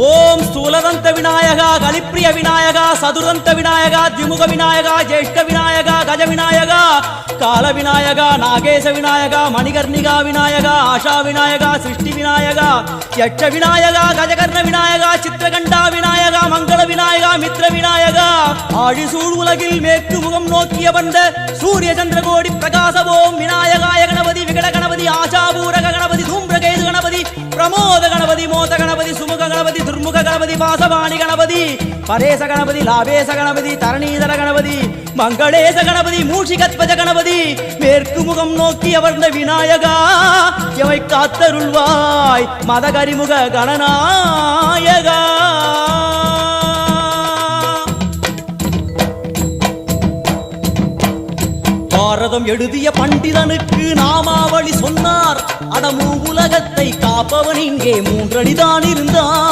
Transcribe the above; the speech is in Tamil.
ஓம் ஸ்தூலதந்த விநாயகா, கலிப்பிரிய விநாயகா, சதுர்தந்த விநாயகா, திமுக விநாயகா, ஜேஷ்ட விநாயகா, கஜ விநாயகா, கால விநாயகா, நாகேச விநாயகா, மணிகர்ணிகா விநாயகா, ஆஷா விநாயகா, சிருஷ்டி விநாயகா, யட்ச விநாயகா, கஜகர்ண விநாயகா, சித்திரகண்டா விநாயகா, மங்கள விநாயகா, மித்ர விநாயகா, ஆழிசூழ் உலகில் மேற்கு முகம் நோக்கிய வந்த சூரிய சந்திரகோடி பிரகாசவோம் விநாயகாய கணபதி, விகட கணபதி, ஆசாபூரக கணபதி, தூம்பிரகேது கணபதி, பிரமோத கணபதி, மோத கணபதி, சுமுக கணபதி, துர்முக கணபதி, வாசவாணி கணபதி, பரேச கணபதி, லாபேச கணபதி, தரணீதர கணபதி, மங்களேச கணபதி, மூஷிகத்வஜ கணபதி, மேற்கு முகம் நோக்கி அமர்ந்த விநாயகா எவை காத்தருள்வாய் மதகரிமுக கணநாயகா. பாரதம் எழுதிய பண்டிதனுக்கு நாமாவளி சொன்னார், அடமூ உலகத்தை காப்பவன் இங்கே மூன்றடிதான் இருந்தான்.